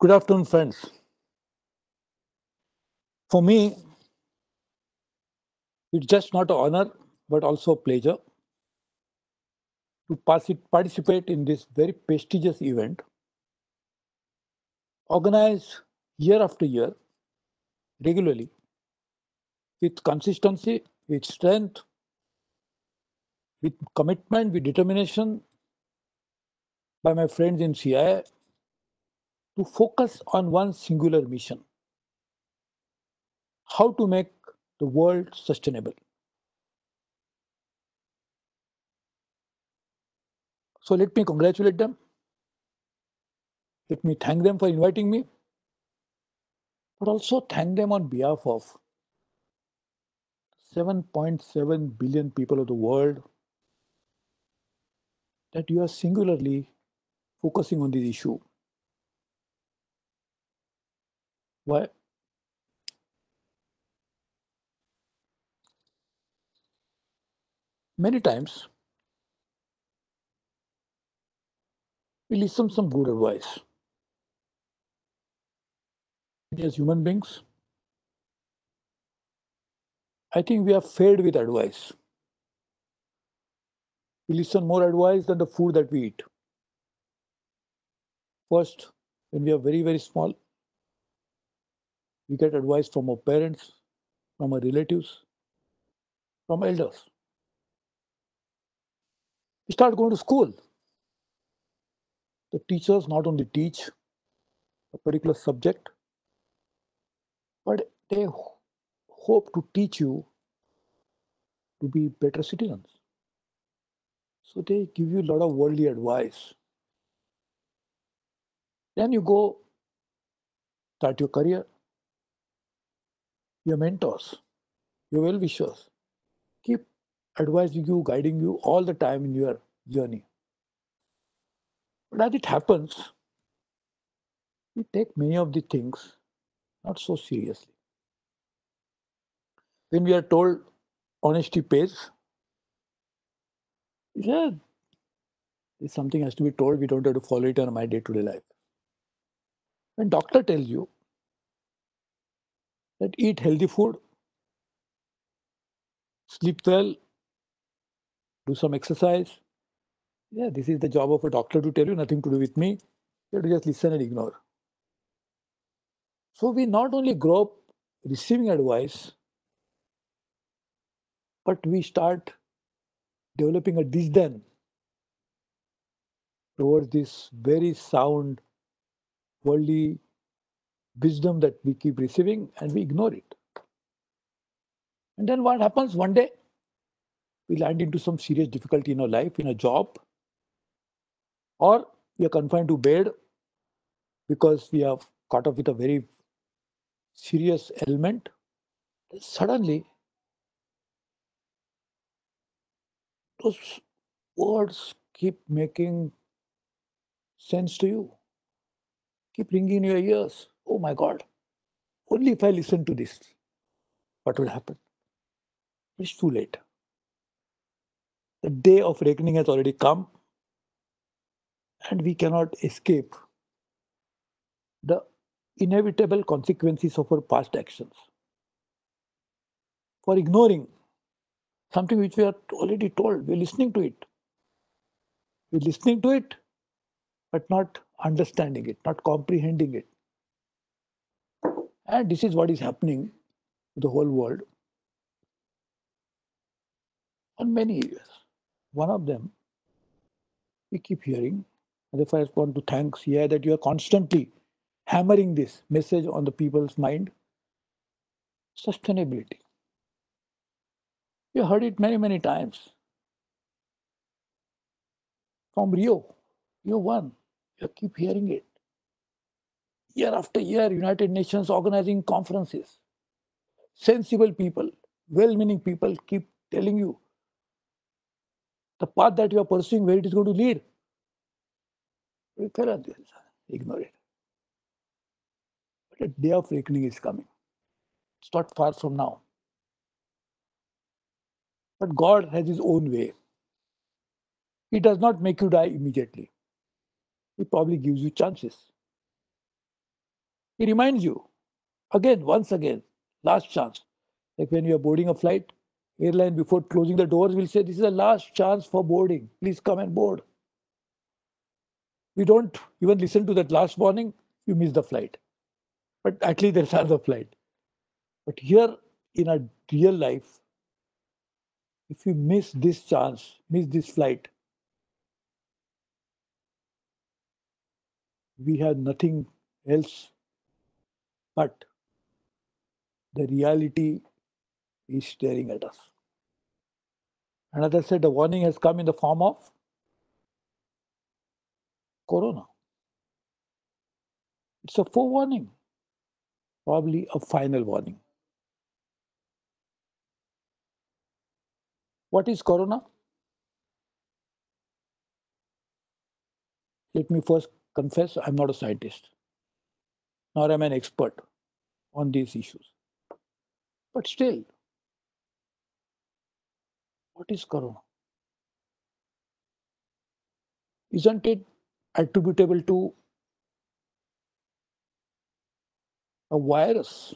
Good afternoon, friends. For me, it's just not an honor, but also a pleasure to participate in this very prestigious event, organized year after year, regularly, with consistency, with strength, with commitment, with determination by my friends in CIA to focus on one singular mission: how to make the world sustainable. So let me congratulate them. Let me thank them for inviting me, but also thank them on behalf of 7.7 billion people of the world that you are singularly focusing on this issue. Why? Many times we listen some good advice. As human beings, I think we are fed with advice. We listen more advice than the food that we eat. First, when we are very, very small, we get advice from our parents, from our relatives, from elders. We start going to school. The teachers not only teach a particular subject, but they hope to teach you to be better citizens. So they give you a lot of worldly advice. Then you go start your career. Your mentors, your well wishers keep advising you, guiding you all the time in your journey. But as it happens, we take many of the things not so seriously. When we are told honesty pays, yeah, if something has to be told, we don't have to follow it in my day-to-day life. When doctor tells you that eat healthy food, sleep well, do some exercise, yeah, this is the job of a doctor to tell you, nothing to do with me. You have to just listen and ignore. So we not only grow up receiving advice, but we start developing a disdain towards this very sound worldly wisdom that we keep receiving and we ignore it. And then what happens one day? We land into some serious difficulty in our life, in a job, or we are confined to bed because we are caught up with a very serious ailment. Suddenly, those words keep making sense to you, keep ringing in your ears. Oh my God, only if I listen to this, what will happen? It's too late. The day of reckoning has already come, and we cannot escape the inevitable consequences of our past actions for ignoring something which we are already told. We're listening to it. We're listening to it, but not understanding it, not comprehending it. And this is what is happening to the whole world on many areas. One of them we keep hearing. And therefore, I want to thank CI that you are constantly hammering this message on the people's mind. Sustainability. You heard it many, many times from Rio. You won. You keep hearing it. Year after year, United Nations organizing conferences. Sensible people, well-meaning people keep telling you the path that you are pursuing, where it is going to lead. You cannot ignore it. But a day of reckoning is coming. It's not far from now. But God has His own way. He does not make you die immediately. He probably gives you chances. He reminds you again, once again, last chance. Like when you are boarding a flight, airline before closing the doors will say, "This is the last chance for boarding. Please come and board." We don't even listen to that last warning, you miss the flight. But at least there's another flight. But here in our real life, if you miss this chance, miss this flight, we have nothing else but the reality is staring at us. And as I said, the warning has come in the form of corona. It's a forewarning, probably a final warning. What is corona? Let me first confess I'm not a scientist, nor am I an expert on these issues. But still, what is corona? Isn't it attributable to a virus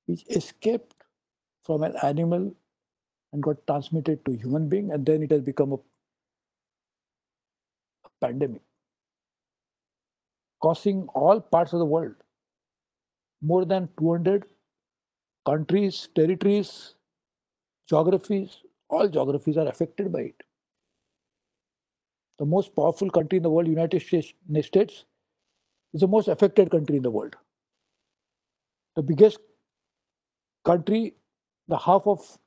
which escaped from an animal and got transmitted to human being, and then it has become a pandemic, causing all parts of the world, more than 200 countries, territories, geographies, all geographies are affected by it. The most powerful country in the world, United States, is the most affected country in the world. The biggest country, the half of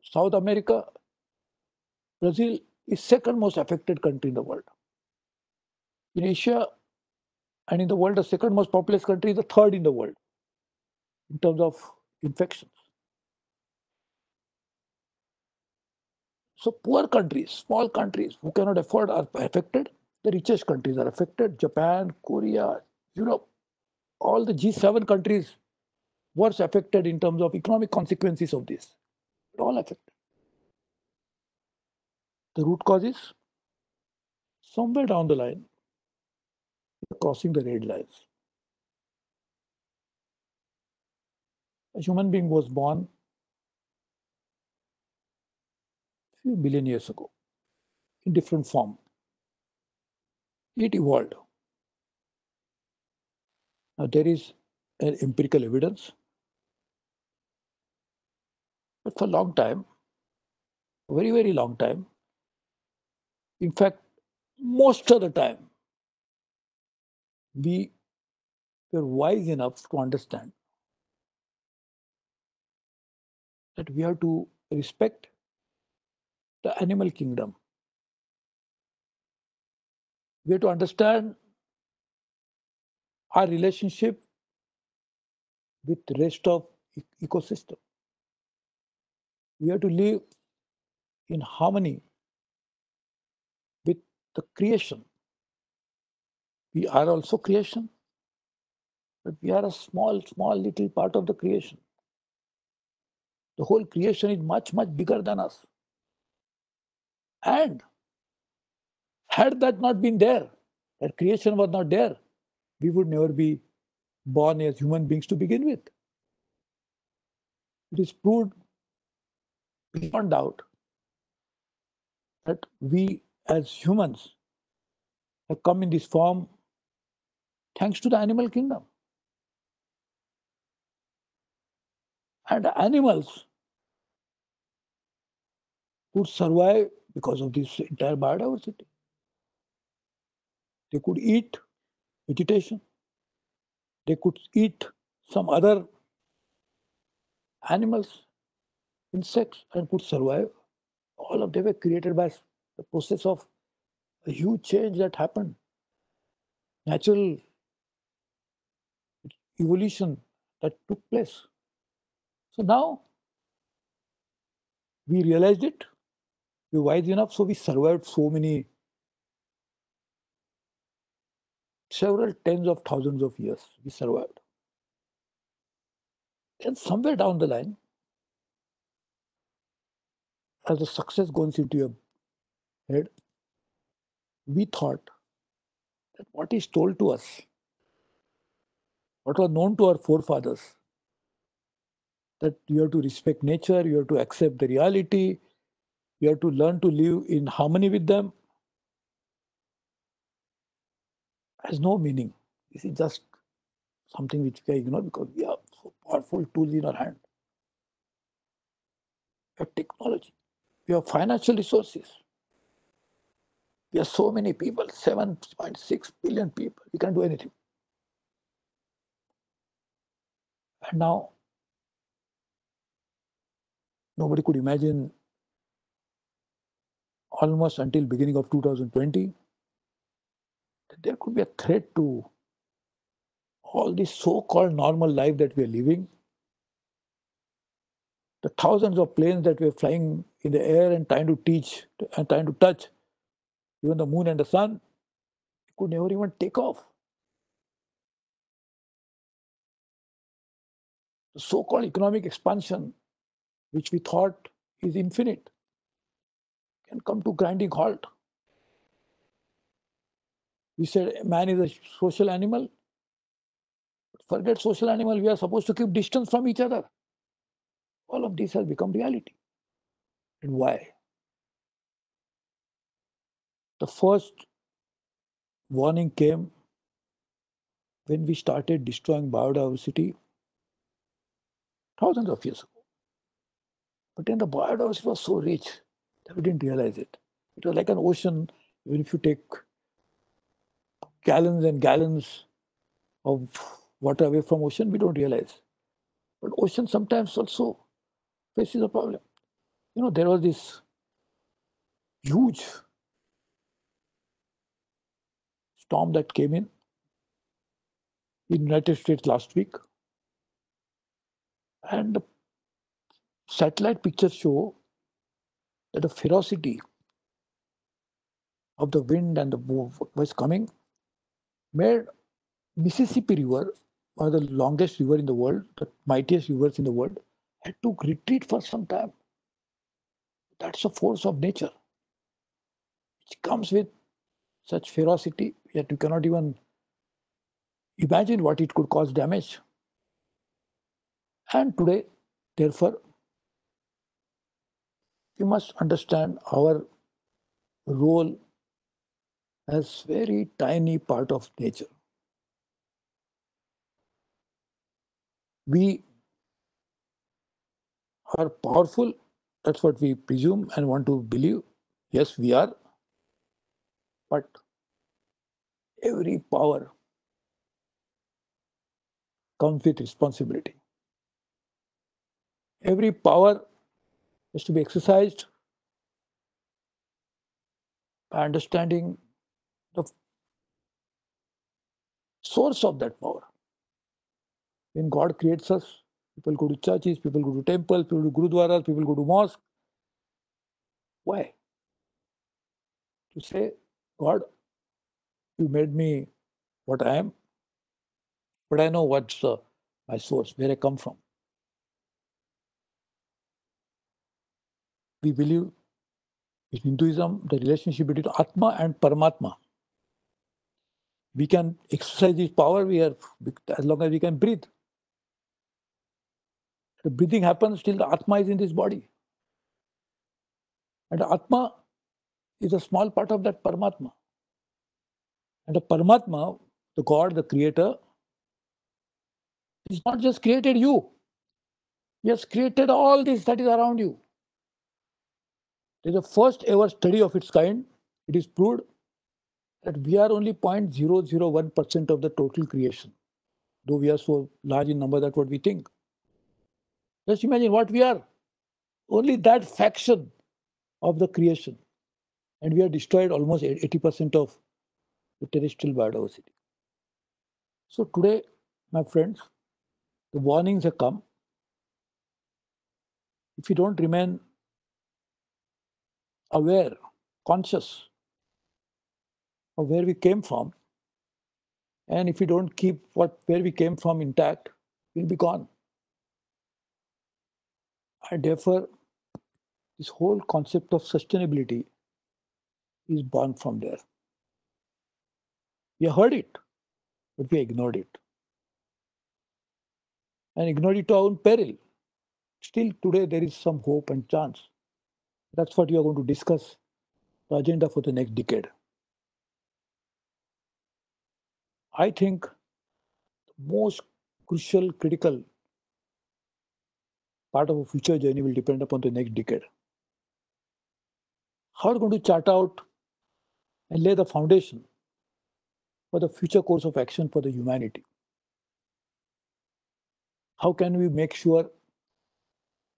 South America, Brazil, is second most affected country in the world. In Asia and in the world, the second most populous country is the third in the world in terms of infections. So poor countries, small countries who cannot afford are affected. The richest countries are affected. Japan, Korea, Europe, all the G7 countries worse affected in terms of economic consequences of this. All affected. The root causes, somewhere down the line, crossing the red lines. A human being was born a few billion years ago in different form. It evolved. Now there is an empirical evidence, but for a long time, a very, very long time, in fact, most of the time, we were wise enough to understand that we have to respect the animal kingdom. We have to understand our relationship with the rest of ecosystem. We have to live in harmony with the creation. We are also creation, but we are a small, small little part of the creation. The whole creation is much, much bigger than us. And had that not been there, that creation was not there, we would never be born as human beings to begin with. It is proved beyond doubt that we as humans have come in this form thanks to the animal kingdom. And the animals could survive because of this entire biodiversity. They could eat vegetation, they could eat some other animals, insects, and could survive. All of them were created by the process of a huge change that happened, natural evolution that took place. So now we realized it, we're wise enough, so we survived so many, several tens of thousands of years. We survived. And somewhere down the line, as the success goes into your head, we thought that what is told to us what was known to our forefathers, that you have to respect nature, you have to accept the reality, you have to learn to live in harmony with them, has no meaning. This is just something which we ignore because we have so powerful tools in our hand. We have technology, we have financial resources, we have so many people, 7.6 billion people. We can do anything. And now nobody could imagine almost until beginning of 2020 that there could be a threat to all this so-called normal life that we are living. The thousands of planes that we are flying in the air and trying to teach and trying to touch even the moon and the sun, could never even take off. The so-called economic expansion, which we thought is infinite, can come to grinding halt. We said man is a social animal. Forget social animal, we are supposed to keep distance from each other. All of this has become reality. And why? The first warning came when we started destroying biodiversity thousands of years ago. But then the biodiversity was so rich that we didn't realize it. It was like an ocean. Even if you take gallons and gallons of water away from ocean, we don't realize. But ocean sometimes also faces a problem. There was this huge storm that came in United States last week, and the satellite pictures show that the ferocity of the wind and the wave was coming made Mississippi River, one of the longest river in the world, the mightiest rivers in the world, had to retreat for some time. That's a force of nature which comes with such ferocity that you cannot even imagine what it could cause damage. And today, therefore, we must understand our role as very tiny part of nature. We are powerful, that's what we presume and want to believe. Yes, we are, but every power comes with responsibility. Every power is to be exercised by understanding the source of that power. When God creates us, people go to churches, people go to temples, people go to gurudwaras, people go to mosques. Why? To say, God, you made me what I am, but I know what's my source, where I come from. We believe in Hinduism, the relationship between Atma and Paramatma. We can exercise this power as long as we can breathe. The breathing happens till the Atma is in this body. And the Atma is a small part of that Paramatma. And the Paramatma, the God, the Creator, He's not just created you. He has created all this that is around you. It is the first ever study of its kind. It is proved that we are only 0.001% of the total creation, though we are so large in number that's what we think. Just imagine what we are. Only that fraction of the creation. And we have destroyed almost 80% of the terrestrial biodiversity. So today, my friends, the warnings have come. If you don't remain aware, conscious of where we came from, and if we don't keep where we came from intact, we'll be gone. And therefore, this whole concept of sustainability is born from there. We heard it, but we ignored it. and ignored it to our own peril. Still, today there is some hope and chance. That's what we are going to discuss the agenda for the next decade. I think the most crucial, critical part of our future journey will depend upon the next decade. How are we going to chart out and lay the foundation for the future course of action for the humanity? How can we make sure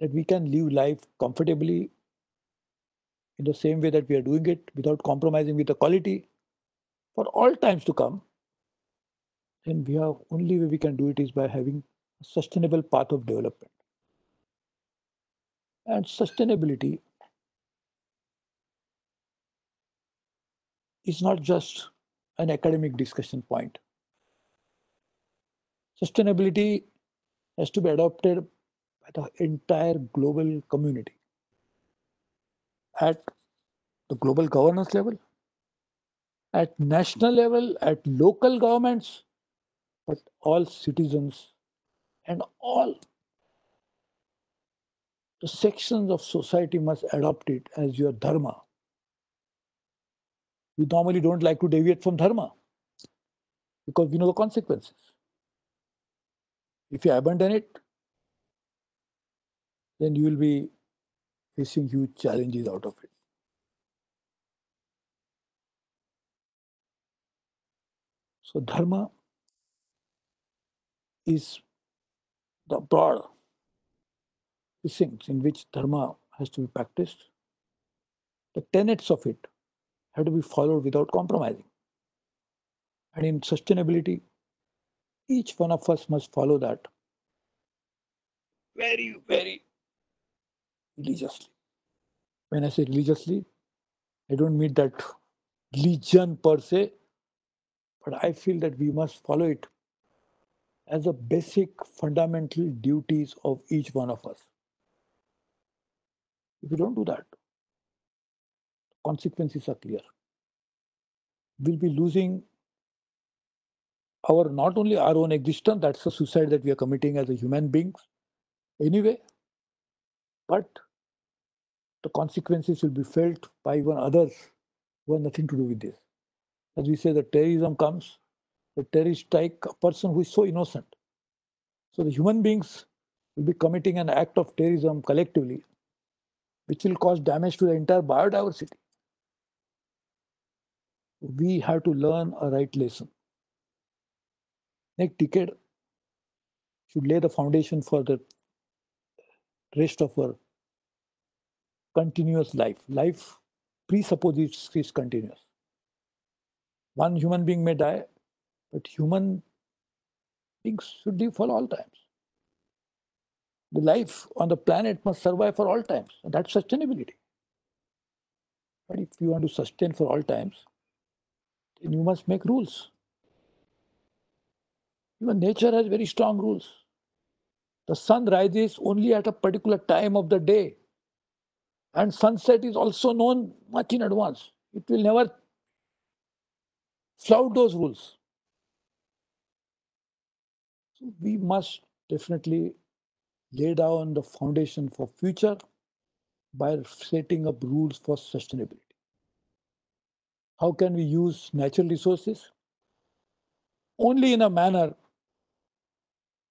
that we can live life comfortably in the same way that we are doing it without compromising with the quality for all times to come? Then we have only way we can do it is by having a sustainable path of development. And sustainability is not just an academic discussion point. Sustainability has to be adopted by the entire global community at the global governance level, at national level, at local governments, but all citizens and all the sections of society must adopt it as your dharma. We normally don't like to deviate from dharma because we know the consequences. If you abandon it, then you will be facing huge challenges out of it. So, dharma is the broad precincts in which dharma has to be practiced. The tenets of it have to be followed without compromising. And in sustainability, each one of us must follow that very, very religiously. When I say religiously, I don't mean that religion per se, but I feel that we must follow it as a basic fundamental duties of each one of us. If we don't do that, consequences are clear. We'll be losing our not only our own existence, that's a suicide that we are committing as a human beings anyway, but the consequences will be felt by even others who have nothing to do with this. As we say, the terrorism comes, the terrorist strike a person who is so innocent. So the human beings will be committing an act of terrorism collectively, which will cause damage to the entire biodiversity. We have to learn a right lesson. Next decade should lay the foundation for the rest of our continuous life. Life presupposes is continuous. One human being may die, but human beings should live for all times. The life on the planet must survive for all times. And that's sustainability. But if you want to sustain for all times, then you must make rules. Even nature has very strong rules. The sun rises only at a particular time of the day, and sunset is also known much in advance. It will never flout those rules. So we must definitely lay down the foundation for future by setting up rules for sustainability. How can we use natural resources? Only in a manner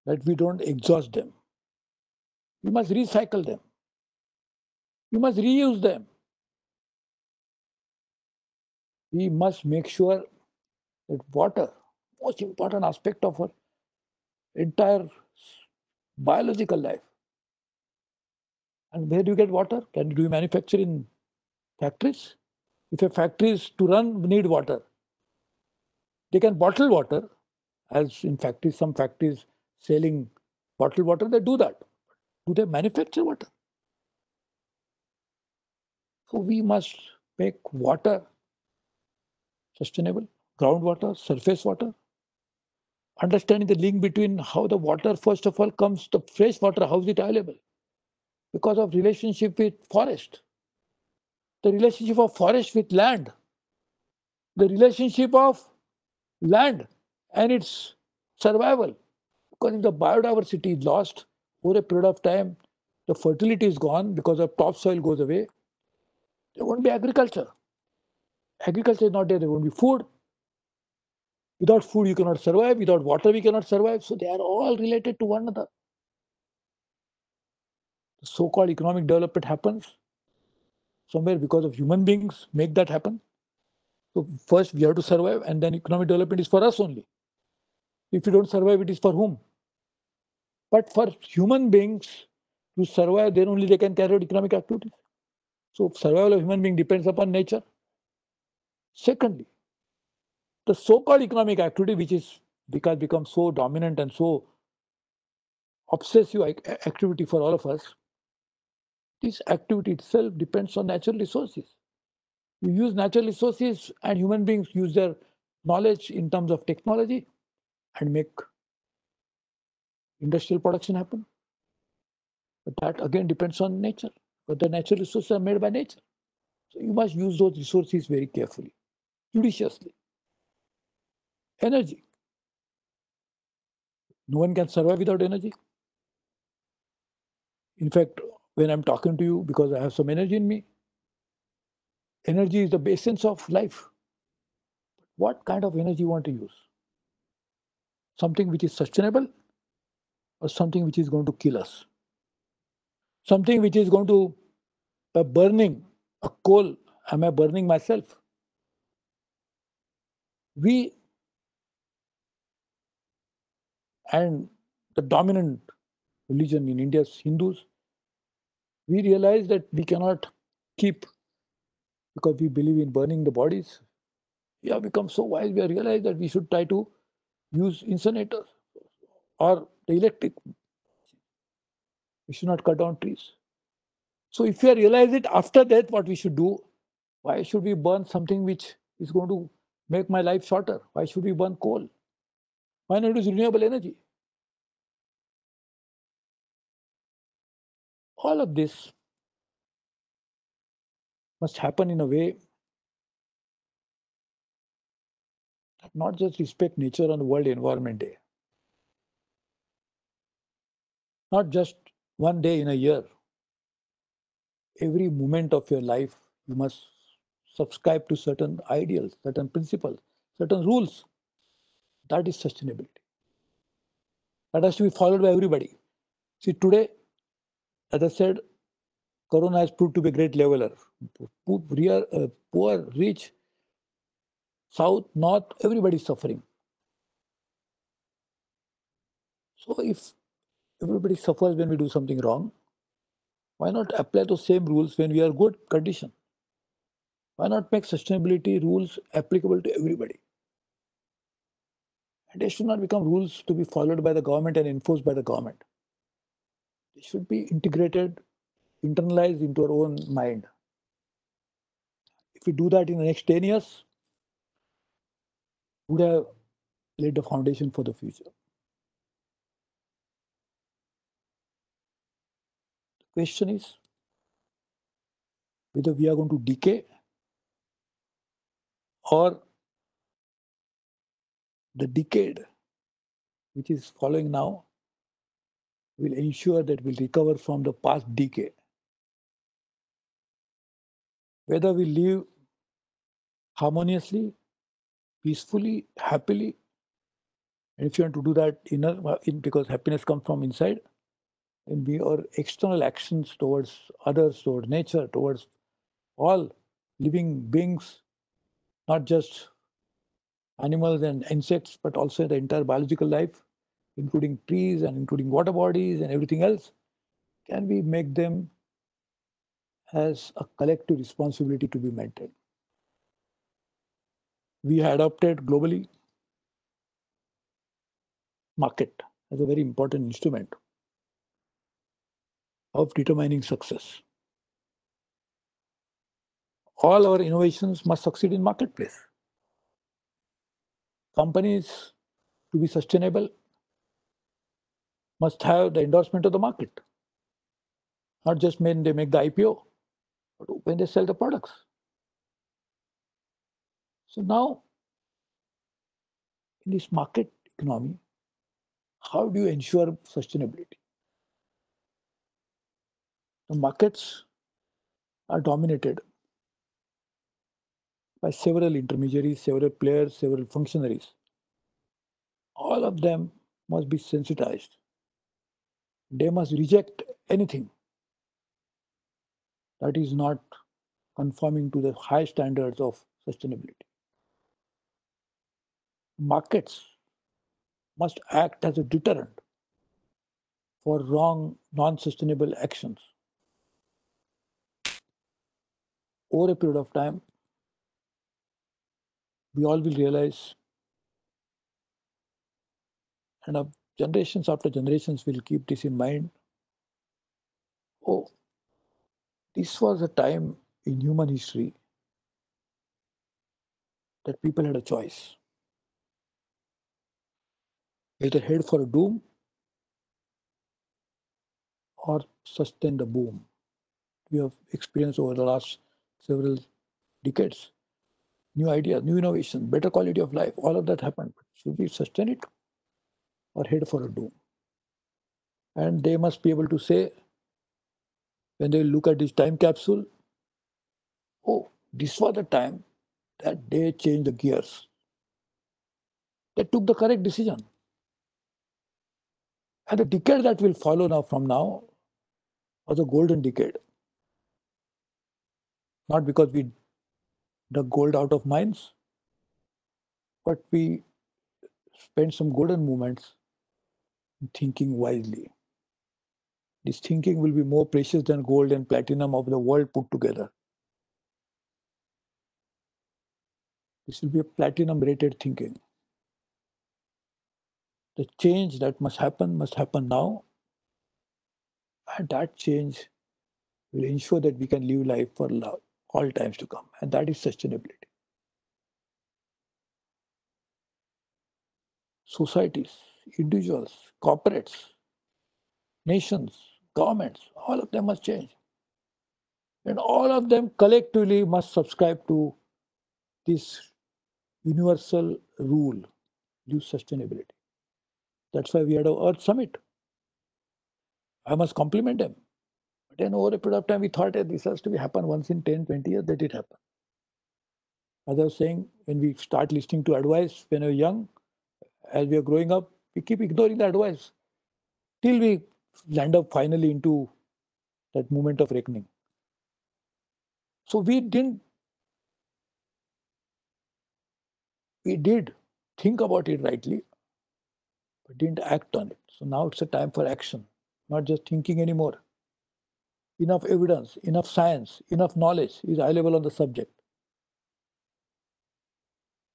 that we don't exhaust them. We must recycle them. We must reuse them. We must make sure that water, most important aspect of our entire biological life. And where do you get water? Do you manufacture in factories? If a factory is to run, we need water. They can bottle water, as in factories, some factories selling bottled water, they do that. Do they manufacture water? So we must make water sustainable, groundwater, surface water, understanding the link between how the water, first of all, comes, the fresh water, how is it available? Because of relationship with forest, the relationship of forest with land, the relationship of land and its survival. Because if the biodiversity is lost over a period of time, the fertility is gone because of topsoil goes away, there won't be agriculture. Agriculture is not there, there won't be food. Without food, you cannot survive. Without water, we cannot survive. So they are all related to one another. The so-called economic development happens somewhere because of human beings make that happen. So first we have to survive, and then economic development is for us only. If you don't survive, it is for whom? But for human beings to survive, then only they can carry out economic activities. So survival of human being depends upon nature. Secondly, the so-called economic activity, which is because become so dominant and so obsessive activity for all of us, this activity itself depends on natural resources. You use natural resources, and human beings use their knowledge in terms of technology and make industrial production happen. But that again depends on nature. But the natural resources are made by nature. So you must use those resources very carefully, judiciously. Energy. No one can survive without energy. In fact, when I'm talking to you, because I have some energy in me, energy is the essence of life. What kind of energy you want to use? Something which is sustainable or something which is going to kill us? Something which is going to burning a coal. Am I burning myself? We and the dominant religion in India, Hindus, we realize that we cannot keep, because we believe in burning the bodies. We have become so wise, we have realized that we should try to use incinerators or the electric. We should not cut down trees. So if we realize it after death, what we should do, why should we burn something which is going to make my life shorter? Why should we burn coal? Why not use renewable energy? All of this must happen in a way that not just respect nature on World Environment Day, not just one day in a year. Every moment of your life, you must subscribe to certain ideals, certain principles, certain rules. That is sustainability. That has to be followed by everybody. See, today, as I said, Corona has proved to be a great leveler. Poor, rich, south, north, everybody is suffering. So if everybody suffers when we do something wrong, why not apply those same rules when we are good condition? Why not make sustainability rules applicable to everybody? And they should not become rules to be followed by the government and enforced by the government. They should be integrated, internalized into our own mind. If we do that in the next 10 years, we would have laid the foundation for the future. The question is whether we are going to decay or the decade which is following now will ensure that we'll recover from the past decay. Whether we live harmoniously, peacefully, happily, and if you want to do that because happiness comes from inside, and we our external actions towards others, towards nature, towards all living beings, not just animals and insects, but also the entire biological life, including trees and including water bodies and everything else, can we make them as a collective responsibility to be maintained? We adopted globally market as a very important instrument of determining success. All our innovations must succeed in marketplace. Companies, to be sustainable, must have the endorsement of the market, not just when they make the IPO, but when they sell the products. So now, in this market economy, How do you ensure sustainability? The markets are dominated by several intermediaries, several players, several functionaries. All of them must be sensitized. They must reject anything that is not conforming to the high standards of sustainability. Markets must act as a deterrent for wrong, non sustainable actions. Over a period of time, we all will realize, and generations after generations will keep this in mind. Oh, this was a time in human history that people had a choice, either head for a doom or sustain the boom. We have experienced over the last several decades. New ideas, new innovation, better quality of life, all of that happened. Should we sustain it or head for a doom? And they must be able to say, when they look at this time capsule, oh, this was the time that they changed the gears. They took the correct decision. And the decade that will follow now from now was a golden decade. Not because we dug gold out of mines, but we spent some golden moments thinking wisely. This thinking will be more precious than gold and platinum of the world put together. This will be a platinum rated thinking. The change that must happen now, and that change will ensure that we can live life for all times to come, and that is sustainability. Societies, individuals, corporates, nations, governments, all of them must change. And all of them collectively must subscribe to this universal rule, use sustainability. That's why we had our Earth Summit. I must compliment them. But then over a period of time, we thought that this has to be happen once in 10, 20 years. That did happen. As I was saying, when we start listening to advice when we're young, as we are growing up, we keep ignoring the advice till we land up finally into that moment of reckoning. So we did think about it rightly, but didn't act on it. So now it's a time for action, not just thinking anymore. Enough evidence, enough science, enough knowledge is available on the subject.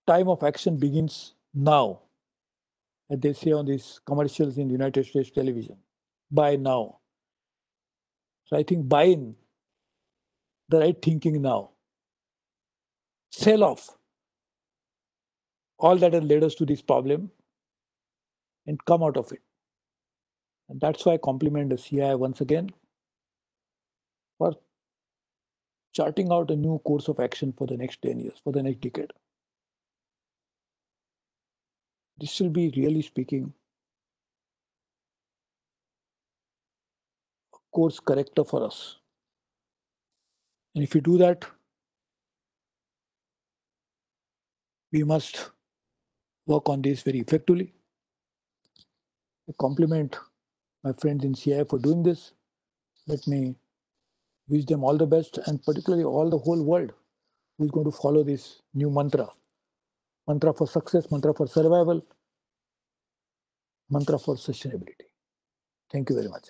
Time of action begins now, as they say on these commercials in the United States television. Buy now. So I think buy in the right thinking now. Sell off all that has led us to this problem and come out of it. And that's why I compliment the CII once again for charting out a new course of action for the next 10 years, for the next decade. This will be, really speaking, a course corrector for us. And if we do that, we must work on this very effectively. I compliment my friends in CII for doing this. Let me wish them all the best, and particularly all the whole world who is going to follow this new mantra for success, mantra for survival, mantra for sustainability. Thank you very much.